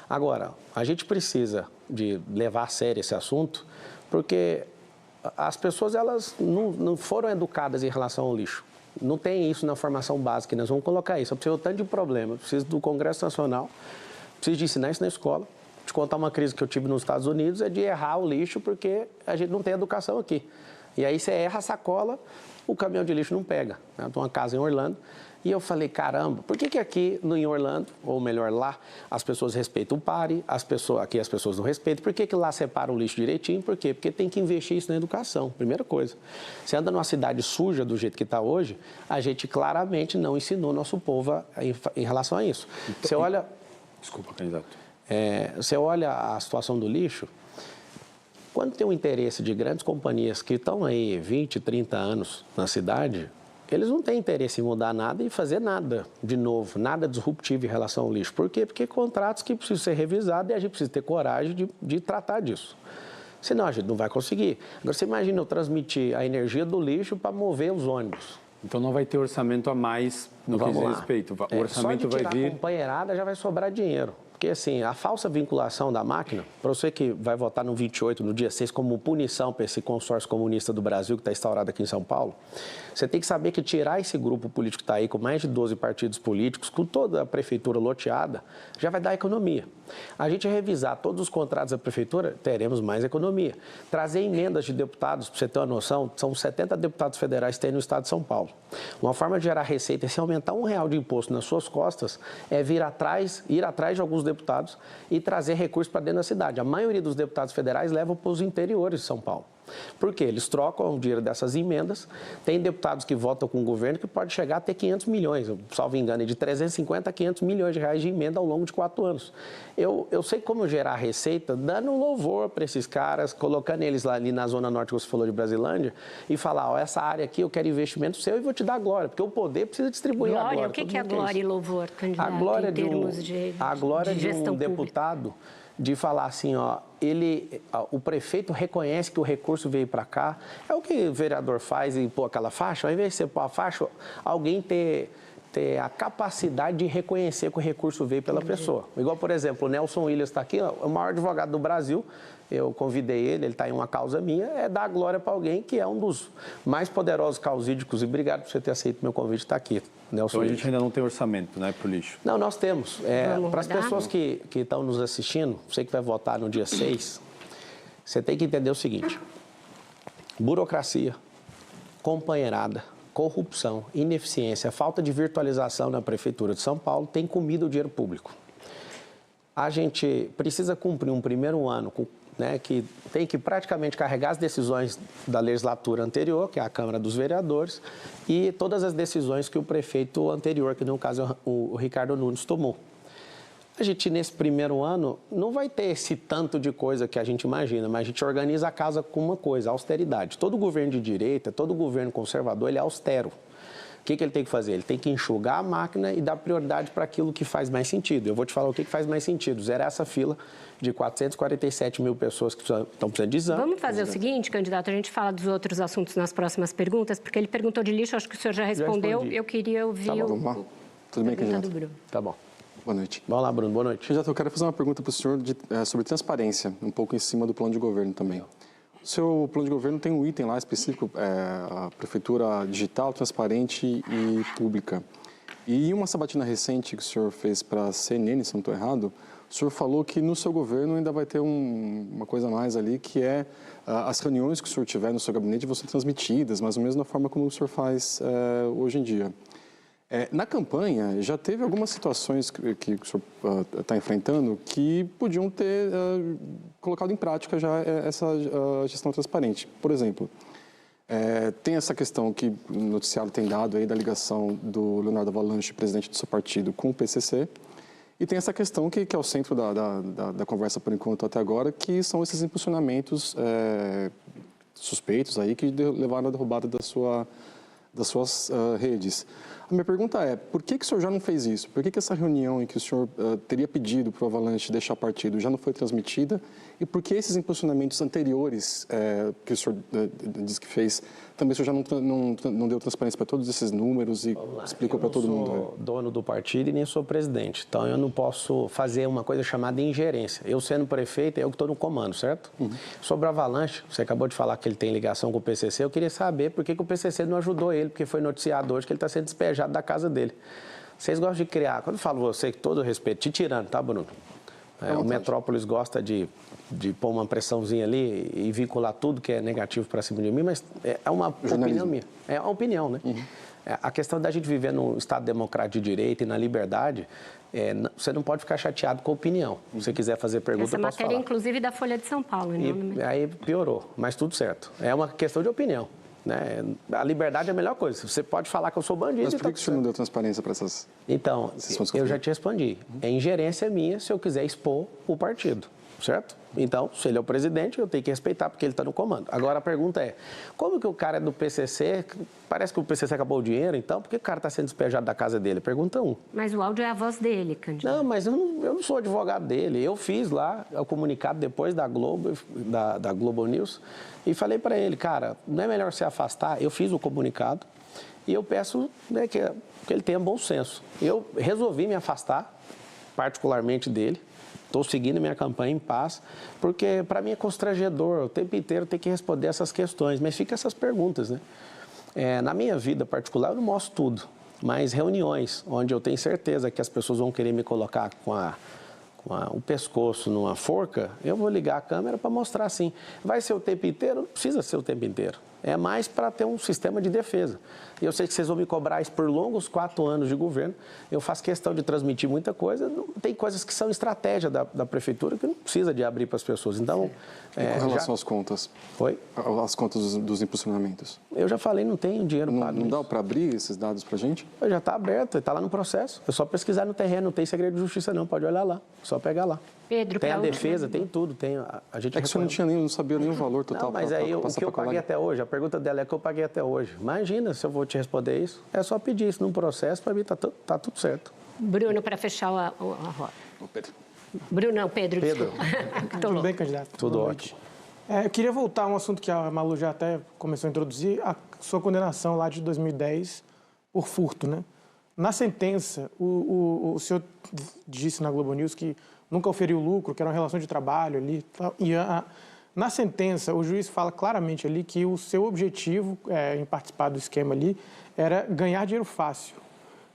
Agora, a gente precisa de levar a sério esse assunto, porque as pessoas elas não foram educadas em relação ao lixo. Não tem isso na formação básica, nós vamos colocar isso. Eu preciso de tanto de problema, eu preciso do Congresso Nacional, preciso de ensinar isso na escola. Te contar uma crise que eu tive nos Estados Unidos é de errar o lixo porque a gente não tem educação aqui. E aí você erra a sacola, o caminhão de lixo não pega. Eu tenho uma casa em Orlando e eu falei, caramba, por que aqui em Orlando, ou melhor lá, as pessoas respeitam o pare, aqui as pessoas não respeitam, por que lá separa o lixo direitinho? Por quê? Porque tem que investir isso na educação, primeira coisa. Você anda numa cidade suja do jeito que está hoje, a gente claramente não ensinou nosso povo em relação a isso. Então, você olha... Desculpa, candidato. Você olha a situação do lixo, quando tem o interesse de grandes companhias que estão aí 20, 30 anos na cidade, eles não têm interesse em mudar nada e fazer nada de novo, nada disruptivo em relação ao lixo. Por quê? Porque contratos que precisam ser revisados e a gente precisa ter coragem de tratar disso. Senão a gente não vai conseguir. Agora você imagina eu transmitir a energia do lixo para mover os ônibus. Então não vai ter orçamento a mais no que diz respeito. O orçamento vai vir... Só de tirar a companheirada já vai sobrar dinheiro. Porque, assim, a falsa vinculação da máquina, para você que vai votar no 28, no dia 6, como punição para esse consórcio comunista do Brasil que está instaurado aqui em São Paulo, você tem que saber que tirar esse grupo político que está aí, com mais de 12 partidos políticos, com toda a prefeitura loteada, já vai dar economia. A gente revisar todos os contratos da prefeitura, teremos mais economia. Trazer emendas de deputados, para você ter uma noção, são 70 deputados federais que tem no estado de São Paulo. Uma forma de gerar receita é se aumentar R$1 de imposto nas suas costas, é ir atrás de alguns deputados e trazer recursos para dentro da cidade. A maioria dos deputados federais levam para os interiores de São Paulo. Por quê? Eles trocam o dinheiro dessas emendas. Tem deputados que votam com o governo que pode chegar a ter 500 milhões, salvo engano, de 350 a 500 milhões de reais de emenda ao longo de 4 anos. Eu sei como gerar receita, dando louvor para esses caras, colocando eles lá ali na Zona Norte, que você falou de Brasilândia, e falar, ó, essa área aqui eu quero investimento seu e vou te dar glória, porque o poder precisa distribuir glória, a glória. O que é glória e louvor, candidato, a glória em termos a glória de gestão um deputado de falar assim, ó, o prefeito reconhece que o recurso veio para cá, é o que o vereador faz e pôr aquela faixa, ao invés de você pôr a faixa, alguém ter a capacidade de reconhecer que o recurso veio pela pessoa. Igual, por exemplo, o Nelson Williams está aqui, ó, o maior advogado do Brasil, eu convidei ele está em uma causa minha, é dar glória para alguém que é um dos mais poderosos causídicos, e obrigado por você ter aceito meu convite de estar aqui, Nelson Então a Williams. gente ainda não tem orçamento, né, para o lixo? Não, nós temos. Para as pessoas que estão nos assistindo, você que vai votar no dia 6, você tem que entender o seguinte: burocracia, companheirada, corrupção, ineficiência, falta de virtualização na Prefeitura de São Paulo tem comido o dinheiro público. A gente precisa cumprir um primeiro ano que tem que praticamente carregar as decisões da legislatura anterior, que é a Câmara dos Vereadores, e todas as decisões que o prefeito anterior, que no caso o Ricardo Nunes, tomou. A gente, nesse primeiro ano, não vai ter esse tanto de coisa que a gente imagina, mas a gente organiza a casa com uma coisa, austeridade. Todo governo de direita, todo governo conservador, ele é austero. O que ele tem que fazer? Ele tem que enxugar a máquina e dar prioridade para aquilo que faz mais sentido. Eu vou te falar o que faz mais sentido. Zerar essa fila de 447 mil pessoas que estão precisando de exame. Vamos fazer o seguinte, candidato, a gente fala dos outros assuntos nas próximas perguntas, porque ele perguntou de lixo, acho que o senhor já respondeu. Eu queria ouvir Tudo bem, candidato? do Bruno. Tá bom. Boa noite. Vamos lá, Bruno. Boa noite. Candidato, eu quero fazer uma pergunta para o senhor sobre transparência, um pouco em cima do plano de governo também. O seu plano de governo tem um item lá específico, a prefeitura digital, transparente e pública. E em uma sabatina recente que o senhor fez para a CNN, se não estou errado, o senhor falou que no seu governo ainda vai ter uma coisa a mais ali, que é as reuniões que o senhor tiver no seu gabinete vão ser transmitidas, mais ou menos da forma como o senhor faz hoje em dia. Na campanha, já teve algumas situações que o senhor está enfrentando que podiam ter colocado em prática já essa gestão transparente. Por exemplo, tem essa questão que o noticiário tem dado aí da ligação do Leonardo Avalanche, presidente do seu partido, com o PCC. E tem essa questão que é o centro da conversa por enquanto até agora, que são esses impulsionamentos suspeitos aí que levaram à derrubada das suas redes. A minha pergunta é, por que o senhor já não fez isso? Por que essa reunião em que o senhor teria pedido para o Avalanche deixar partido já não foi transmitida? E por que esses impulsionamentos anteriores que o senhor disse que fez, também o senhor já não deu transparência para todos esses números e explicou para todo mundo? Eu não sou dono do partido e nem sou presidente, então eu não posso fazer uma coisa chamada ingerência. Eu sendo prefeito, eu que estou no comando, certo? Sobre o Avalanche, você acabou de falar que ele tem ligação com o PCC, eu queria saber por que o PCC não ajudou ele, porque foi noticiado hoje que ele está sendo despejado da casa dele. Vocês gostam de criar, quando eu falo você, com todo respeito, te tirando, tá, Bruno? O Metrópolis gosta de pôr uma pressãozinha ali e vincular tudo que é negativo para cima de mim, mas é uma opinião minha. É uma opinião, né? A questão da gente viver num Estado democrático de direito e na liberdade, você não pode ficar chateado com a opinião. Se você quiser fazer pergunta, eu posso falar. Essa matéria, inclusive, da Folha de São Paulo. E aí piorou, mas tudo certo. É uma questão de opinião. Né? A liberdade é a melhor coisa. Você pode falar que eu sou bandido. Mas por que o senhor não deu transparência para essas... Então, eu já te respondi. É ingerência minha se eu quiser expor o partido, certo? Então, se ele é o presidente, eu tenho que respeitar porque ele está no comando. Agora, a pergunta é, como que o cara é do PCC, parece que o PCC acabou o dinheiro, então, por que o cara está sendo despejado da casa dele? Pergunta 1. Mas o áudio é a voz dele, candidato. Não, mas eu não sou advogado dele. Eu fiz lá o comunicado depois da Globo, da Globo News, e falei para ele, cara, não é melhor se afastar? Eu fiz o comunicado e eu peço, né, que ele tenha bom senso. Eu resolvi me afastar, particularmente dele. Estou seguindo minha campanha em paz, porque para mim é constrangedor o tempo inteiro ter que responder essas questões, mas fica essas perguntas, né? Na minha vida particular eu não mostro tudo, mas reuniões onde eu tenho certeza que as pessoas vão querer me colocar com o pescoço numa forca, eu vou ligar a câmera para mostrar assim. Vai ser o tempo inteiro? Não precisa ser o tempo inteiro. É mais para ter um sistema de defesa. E eu sei que vocês vão me cobrar isso por longos 4 anos de governo. Eu faço questão de transmitir muita coisa. Tem coisas que são estratégia da prefeitura que não precisa de abrir para as pessoas. Então, com relação às contas? Oi? As contas dos impulsionamentos? Eu já falei, não tenho dinheiro para abrir. Não dá para abrir esses dados para a gente? Já está aberto, está lá no processo. É só pesquisar no terreno, não tem segredo de justiça não, pode olhar lá. Só pegar lá. Pedro, tem a defesa, tem tudo. A gente que o senhor não sabia nem o valor total. Não, mas aí o que eu paguei até hoje, a pergunta dela é o que eu paguei até hoje. Imagina se eu vou te responder isso. É só pedir isso num processo, para mim tá tudo certo. Bruno, para fechar a roda. Pedro. Bruno, não, Pedro. Tudo bem, candidato? Tudo ótimo. Eu queria voltar a um assunto que a Malu já até começou a introduzir, a sua condenação lá de 2010 por furto, né? Na sentença, o senhor disse na Globo News que nunca oferiu lucro, que era uma relação de trabalho ali. E na sentença, o juiz fala claramente ali que o seu objetivo em participar do esquema ali era ganhar dinheiro fácil.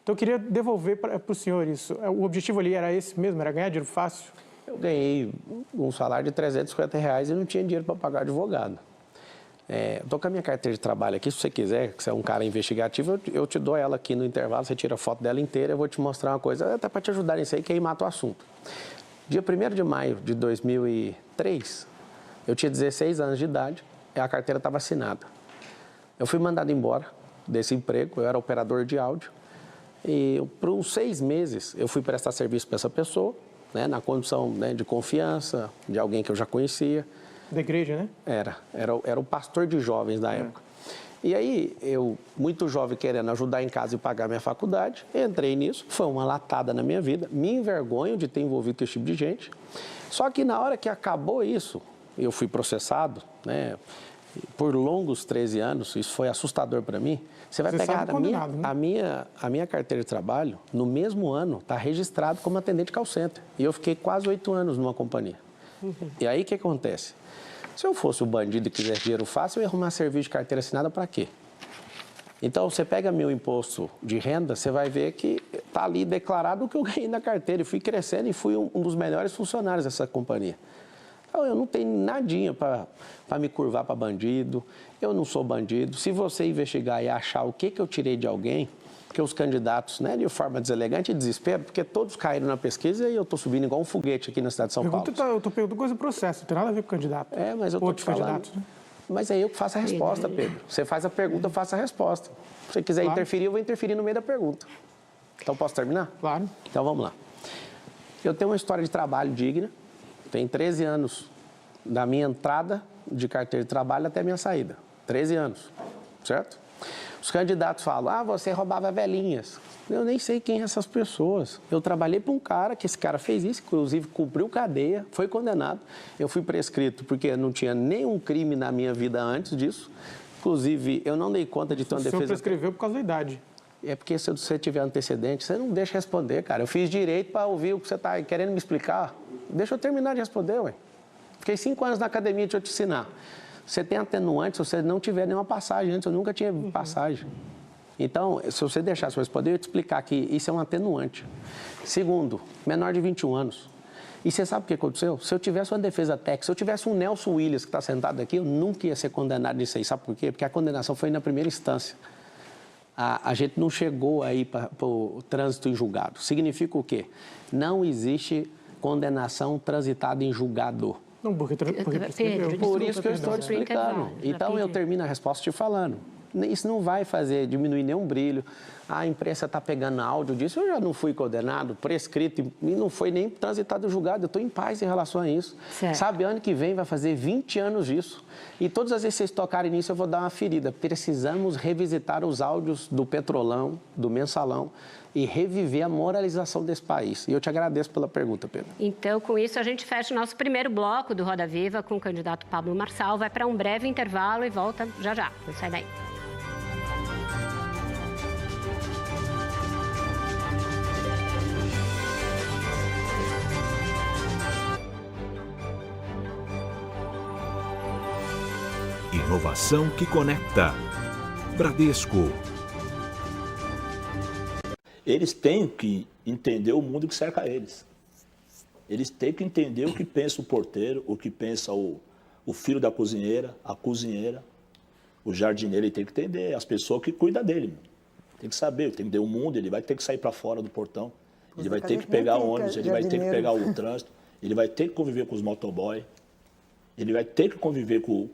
Então, eu queria devolver para o senhor isso. O objetivo ali era esse mesmo, era ganhar dinheiro fácil? Eu ganhei um salário de R$350 e não tinha dinheiro para pagar advogado. Estou com a minha carteira de trabalho aqui, se você quiser, que você é um cara investigativo, eu te dou ela aqui no intervalo, você tira a foto dela inteira, eu vou te mostrar uma coisa, até para te ajudar nisso aí, que aí mata o assunto. Dia 1º de maio de 2003, eu tinha 16 anos de idade e a carteira estava assinada. Eu fui mandado embora desse emprego, eu era operador de áudio, e por uns 6 meses eu fui prestar serviço para essa pessoa, né, na condição, né, de confiança, de alguém que eu já conhecia. Da igreja, né? Era o pastor de jovens da época. E aí, eu, muito jovem, querendo ajudar em casa e pagar minha faculdade, entrei nisso, foi uma latada na minha vida, me envergonho de ter envolvido com esse tipo de gente. Só que na hora que acabou isso, eu fui processado, né, por longos 13 anos, isso foi assustador para mim. Você vai pegar a minha carteira de trabalho, no mesmo ano, está registrado como atendente call center. E eu fiquei quase 8 anos numa companhia. E aí, o que acontece? Se eu fosse o bandido e quisesse dinheiro fácil, eu ia arrumar serviço de carteira assinada para quê? Então, você pega meu imposto de renda, você vai ver que está ali declarado o que eu ganhei na carteira. E fui crescendo e fui um dos melhores funcionários dessa companhia. Então, eu não tenho nadinha para me curvar para bandido, eu não sou bandido. Se você investigar e achar o que eu tirei de alguém, porque os candidatos, né, de forma deselegante e desespero, porque todos caíram na pesquisa e eu estou subindo igual um foguete aqui na cidade de São Paulo. Eu estou perguntando coisa do processo, não tem nada a ver com o candidato. Mas eu estou te falando. Né? Mas é eu que faço a resposta, Pedro. Você faz a pergunta, eu faço a resposta. Se você quiser interferir, eu vou interferir no meio da pergunta. Então, posso terminar? Claro. Então, vamos lá. Eu tenho uma história de trabalho digna. Tem 13 anos da minha entrada de carteira de trabalho até a minha saída. 13 anos, certo? Os candidatos falam, você roubava velhinhas. Eu nem sei quem são essas pessoas. Eu trabalhei para um cara, que esse cara fez isso, inclusive cumpriu cadeia, foi condenado. Eu fui prescrito porque não tinha nenhum crime na minha vida antes disso. Inclusive, eu não dei conta de ter uma defesa... O senhor prescreveu por causa da idade. É porque se você tiver antecedente, você não deixa responder, cara. Eu fiz direito para ouvir o que você está querendo me explicar. Deixa eu terminar de responder, ué. Fiquei 5 anos na academia de eu te ensinar. Você tem atenuante se você não tiver nenhuma passagem antes. Eu nunca tinha passagem. Então, se você deixasse eu responder, eu ia te explicar que isso é um atenuante. Segundo, menor de 21 anos. E você sabe o que aconteceu? Se eu tivesse uma defesa técnica, se eu tivesse um Nelson Williams que está sentado aqui, eu nunca ia ser condenado nisso aí. Sabe por quê? Porque a condenação foi na primeira instância. A gente não chegou aí para o trânsito em julgado. Significa o quê? Não existe condenação transitada em julgado. Não, porque por isso que eu estou te explicando. Então, eu termino a resposta te falando. Isso não vai diminuir nenhum brilho. A imprensa está pegando áudio disso. Eu já não fui condenado, prescrito, e não foi nem transitado em julgado. Eu estou em paz em relação a isso. Certo. Sabe, ano que vem vai fazer 20 anos disso. E todas as vezes que vocês tocarem nisso, eu vou dar uma ferida. Precisamos revisitar os áudios do Petrolão, do Mensalão, e reviver a moralização desse país. E eu te agradeço pela pergunta, Pedro. Então, com isso, a gente fecha o nosso primeiro bloco do Roda Viva com o candidato Pablo Marçal. Vai para um breve intervalo e volta já já. Não sai daí. Inovação que conecta. Bradesco. Eles têm que entender o mundo que cerca eles. Eles têm que entender o que pensa o porteiro, o que pensa o filho da cozinheira, a cozinheira, o jardineiro. Ele tem que entender as pessoas que cuidam dele. Tem que saber, tem que entender o mundo, ele vai ter que sair para fora do portão, ele vai ter que pegar ônibus, ele vai ter que pegar o trânsito, ele vai ter que conviver com os motoboys, ele vai ter que conviver com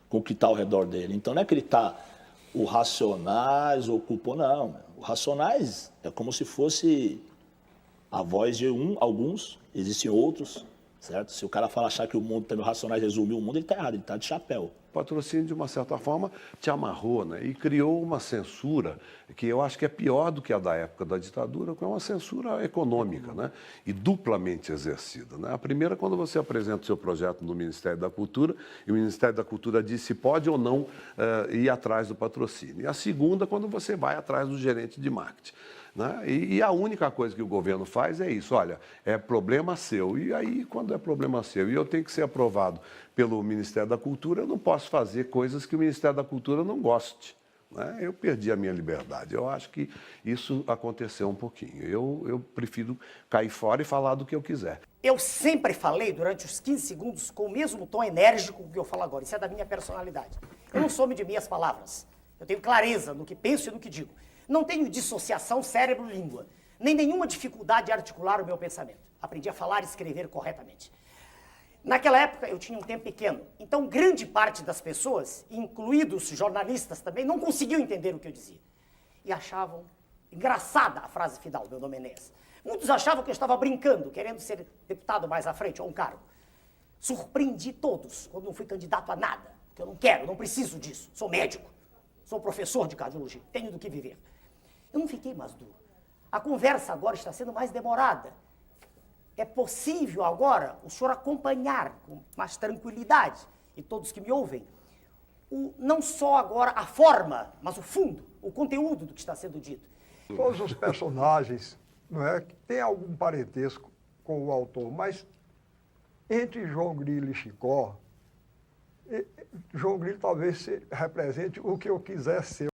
o que está ao redor dele. Então não é que ele está o Racionais ou o Cupom, não. O Racionais é como se fosse a voz de alguns, existem outros, certo? Se o cara achar que o mundo também, o Racionais resumiu o mundo, ele está errado, ele está de chapéu. O patrocínio, de uma certa forma, te amarrou, né? E criou uma censura que eu acho que é pior do que a da época da ditadura, que é uma censura econômica, né? E duplamente exercida, né? A primeira, quando você apresenta o seu projeto no Ministério da Cultura, e o Ministério da Cultura diz se pode ou não ir atrás do patrocínio. E a segunda, quando você vai atrás do gerente de marketing. Né? E a única coisa que o governo faz é isso, olha, é problema seu. E aí, quando é problema seu e eu tenho que ser aprovado pelo Ministério da Cultura, eu não posso fazer coisas que o Ministério da Cultura não goste. Né? Eu perdi a minha liberdade. Eu acho que isso aconteceu um pouquinho. Eu prefiro cair fora e falar do que eu quiser. Eu sempre falei durante os 15 segundos com o mesmo tom enérgico que eu falo agora. Isso é da minha personalidade. Eu não sou de minhas palavras. Eu tenho clareza no que penso e no que digo. Não tenho dissociação cérebro-língua, nem nenhuma dificuldade de articular o meu pensamento. Aprendi a falar e escrever corretamente. Naquela época, eu tinha um tempo pequeno, então grande parte das pessoas, incluídos jornalistas também, não conseguiam entender o que eu dizia. E achavam engraçada a frase final, meu nome é Enéas. Muitos achavam que eu estava brincando, querendo ser deputado mais à frente, ou um cargo. Surpreendi todos quando não fui candidato a nada, porque eu não quero, não preciso disso, sou médico. Sou professor de cardiologia, tenho do que viver. Eu não fiquei mais duro. A conversa agora está sendo mais demorada. É possível agora o senhor acompanhar com mais tranquilidade, e todos que me ouvem, não só agora a forma, mas o fundo, o conteúdo do que está sendo dito. Todos os personagens, não é, têm algum parentesco com o autor, mas entre João Grilo e Chicó, João Grilo talvez represente o que eu quiser ser.